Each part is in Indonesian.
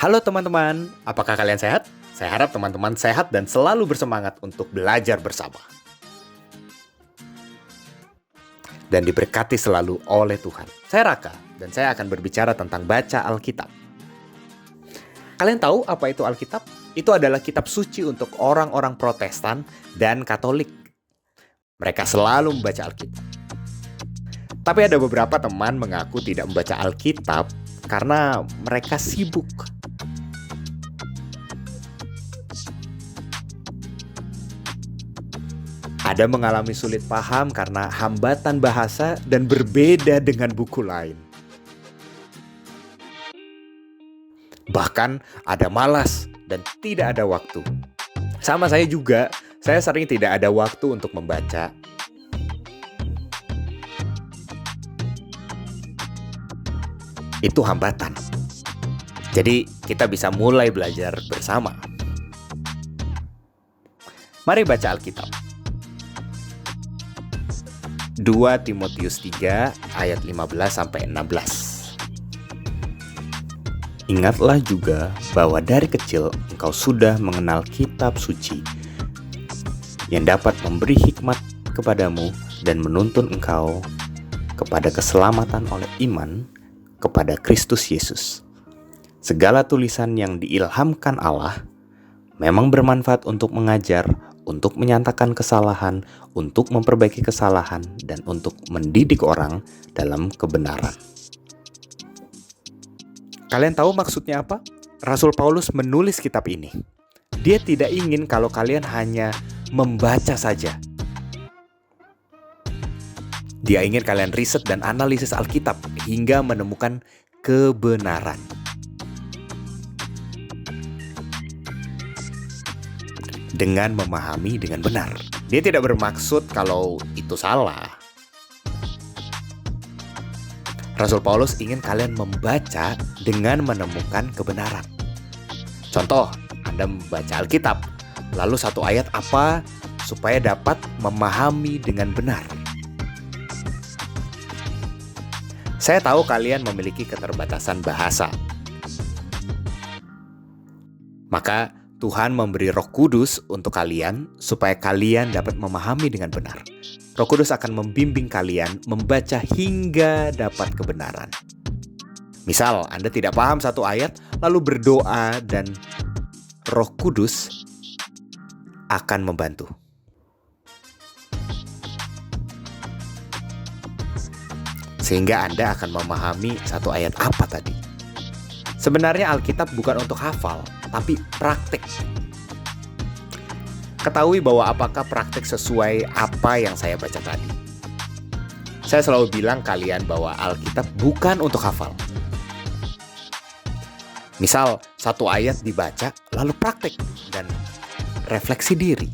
Halo teman-teman, apakah kalian sehat? Saya harap teman-teman sehat dan selalu bersemangat untuk belajar bersama. Dan diberkati selalu oleh Tuhan. Saya Raka, dan saya akan berbicara tentang baca Alkitab. Kalian tahu apa itu Alkitab? Itu adalah kitab suci untuk orang-orang Protestan dan Katolik. Mereka selalu membaca Alkitab. Tapi ada beberapa teman mengaku tidak membaca Alkitab karena mereka sibuk. Ada mengalami sulit paham karena hambatan bahasa dan berbeda dengan buku lain. Bahkan ada malas dan tidak ada waktu. Sama saya juga, saya sering tidak ada waktu untuk membaca. Itu hambatan. Jadi kita bisa mulai belajar bersama. Mari baca Alkitab. 2 Timotius 3 ayat 15-16. Ingatlah juga bahwa dari kecil engkau sudah mengenal kitab suci yang dapat memberi hikmat kepadamu dan menuntun engkau kepada keselamatan oleh iman kepada Kristus Yesus. Segala tulisan yang diilhamkan Allah memang bermanfaat untuk mengajar, untuk menyatakan kesalahan, untuk memperbaiki kesalahan, dan untuk mendidik orang dalam kebenaran. Kalian tahu maksudnya apa? Rasul Paulus menulis kitab ini. Dia tidak ingin kalau kalian hanya membaca saja. Dia ingin kalian riset dan analisis Alkitab hingga menemukan kebenaran. Dengan memahami dengan benar. Dia tidak bermaksud kalau itu salah. Rasul Paulus ingin kalian membaca dengan menemukan kebenaran. Contoh, Anda membaca Alkitab, lalu satu ayat apa supaya dapat memahami dengan benar. Saya tahu kalian memiliki keterbatasan bahasa. Maka Tuhan memberi Roh Kudus untuk kalian supaya kalian dapat memahami dengan benar. Roh Kudus akan membimbing kalian membaca hingga dapat kebenaran. Misal, Anda tidak paham satu ayat, lalu berdoa dan Roh Kudus akan membantu. Sehingga Anda akan memahami satu ayat apa tadi. Sebenarnya Alkitab bukan untuk hafal, tapi praktik. Ketahui bahwa apakah praktik sesuai apa yang saya baca tadi. Saya selalu bilang kalian bahwa Alkitab bukan untuk hafal. Misal, satu ayat dibaca, lalu praktik dan refleksi diri.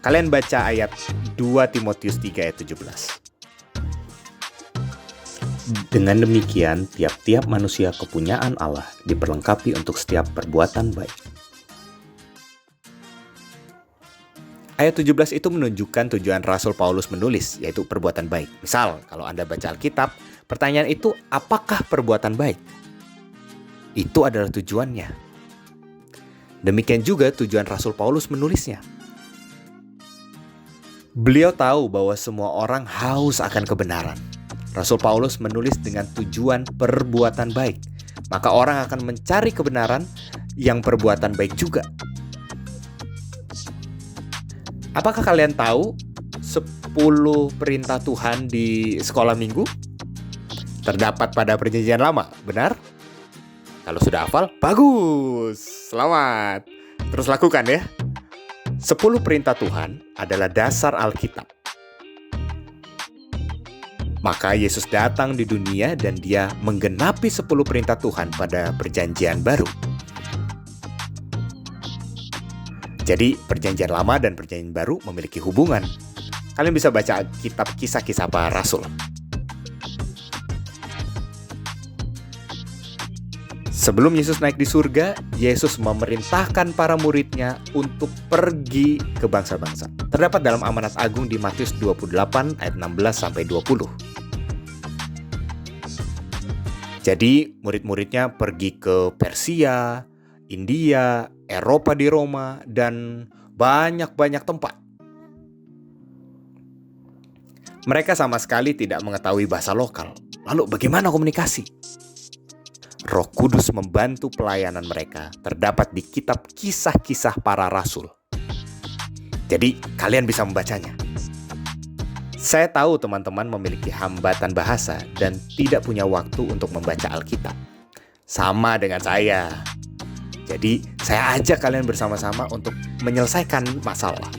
Kalian baca ayat 2 Timotius 3 ayat 17. Dengan demikian, tiap-tiap manusia kepunyaan Allah diperlengkapi untuk setiap perbuatan baik. Ayat 17 itu menunjukkan tujuan Rasul Paulus menulis, yaitu perbuatan baik. Misal, kalau Anda baca Alkitab, pertanyaan itu, apakah perbuatan baik? Itu adalah tujuannya. Demikian juga tujuan Rasul Paulus menulisnya. Beliau tahu bahwa semua orang haus akan kebenaran. Rasul Paulus menulis dengan tujuan perbuatan baik. Maka orang akan mencari kebenaran yang perbuatan baik juga. Apakah kalian tahu 10 perintah Tuhan di sekolah minggu? Terdapat pada Perjanjian Lama, benar? Kalau sudah hafal, bagus! Selamat! Terus lakukan ya. 10 perintah Tuhan adalah dasar Alkitab. Maka Yesus datang di dunia dan dia menggenapi 10 perintah Tuhan pada perjanjian baru. Jadi perjanjian lama dan perjanjian baru memiliki hubungan. Kalian bisa baca kitab kisah-kisah para rasul. Sebelum Yesus naik di surga, Yesus memerintahkan para muridnya untuk pergi ke bangsa-bangsa. Terdapat dalam amanat agung di Matius 28 ayat 16-20. Jadi murid-muridnya pergi ke Persia, India, Eropa di Roma, dan banyak-banyak tempat. Mereka sama sekali tidak mengetahui bahasa lokal. Lalu bagaimana komunikasi? Roh Kudus membantu pelayanan mereka terdapat di kitab Kisah-Kisah Para Rasul. Jadi kalian bisa membacanya. Saya tahu teman-teman memiliki hambatan bahasa dan tidak punya waktu untuk membaca Alkitab. Sama dengan saya. Jadi saya ajak kalian bersama-sama untuk menyelesaikan masalah.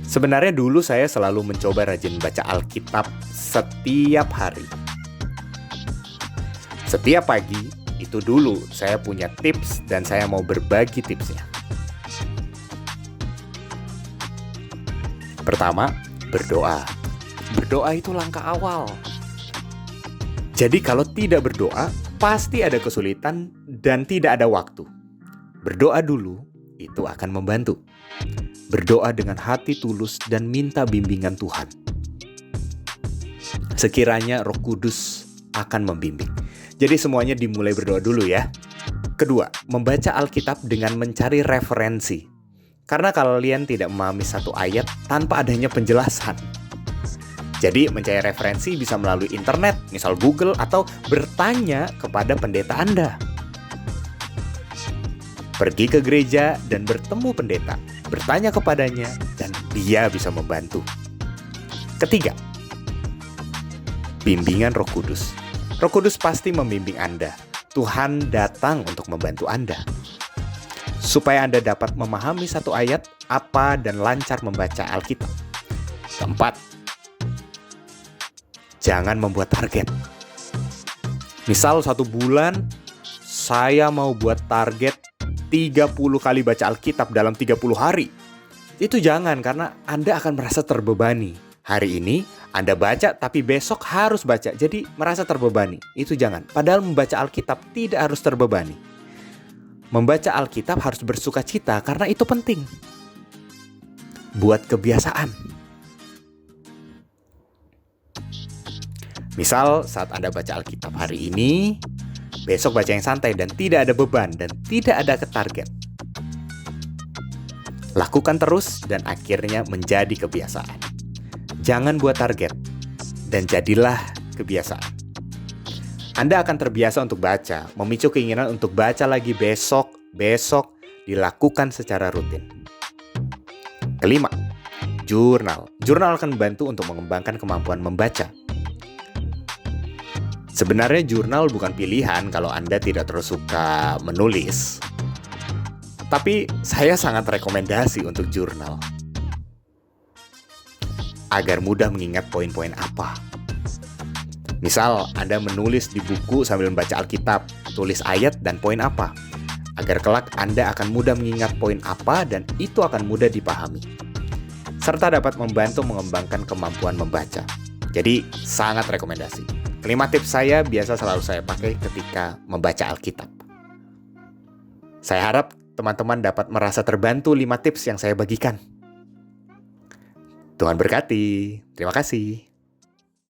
Sebenarnya dulu saya selalu mencoba rajin baca Alkitab setiap hari. Setiap pagi, itu dulu saya punya tips dan saya mau berbagi tipsnya. Pertama, berdoa. Berdoa itu langkah awal. Jadi kalau tidak berdoa, pasti ada kesulitan dan tidak ada waktu. Berdoa dulu, itu akan membantu. Berdoa dengan hati tulus dan minta bimbingan Tuhan. Sekiranya Roh Kudus akan membimbing. Jadi semuanya dimulai berdoa dulu ya. Kedua, membaca Alkitab dengan mencari referensi. Karena kalian tidak memahami satu ayat tanpa adanya penjelasan. Jadi mencari referensi bisa melalui internet, misal Google, atau bertanya kepada pendeta Anda. Pergi ke gereja dan bertemu pendeta, bertanya kepadanya, dan dia bisa membantu. Ketiga, bimbingan Roh Kudus. Roh Kudus pasti membimbing Anda. Tuhan datang untuk membantu Anda. Supaya Anda dapat memahami satu ayat, apa, dan lancar membaca Alkitab. Keempat, jangan membuat target. Misal 1 bulan, saya mau buat target 30 kali baca Alkitab dalam 30 hari. Itu jangan, karena Anda akan merasa terbebani. Hari ini Anda baca, tapi besok harus baca. Jadi merasa terbebani. Itu jangan. Padahal membaca Alkitab tidak harus terbebani. Membaca Alkitab harus bersuka cita, karena itu penting. Buat kebiasaan. Misal saat Anda baca Alkitab hari ini, besok baca yang santai dan tidak ada beban dan tidak ada target. Lakukan terus dan akhirnya menjadi kebiasaan. Jangan buat target dan jadilah kebiasaan. Anda akan terbiasa untuk baca, memicu keinginan untuk baca lagi besok, dilakukan secara rutin. Kelima, jurnal. Jurnal akan membantu untuk mengembangkan kemampuan membaca. Sebenarnya jurnal bukan pilihan kalau Anda tidak terus suka menulis. Tapi saya sangat rekomendasi untuk jurnal. Agar mudah mengingat poin-poin apa. Misal Anda menulis di buku sambil membaca Alkitab, tulis ayat dan poin apa. Agar kelak Anda akan mudah mengingat poin apa dan itu akan mudah dipahami. Serta dapat membantu mengembangkan kemampuan membaca. Jadi sangat rekomendasi. 5 tips saya biasa selalu saya pakai ketika membaca Alkitab. Saya harap teman-teman dapat merasa terbantu 5 tips yang saya bagikan. Tuhan berkati. Terima kasih.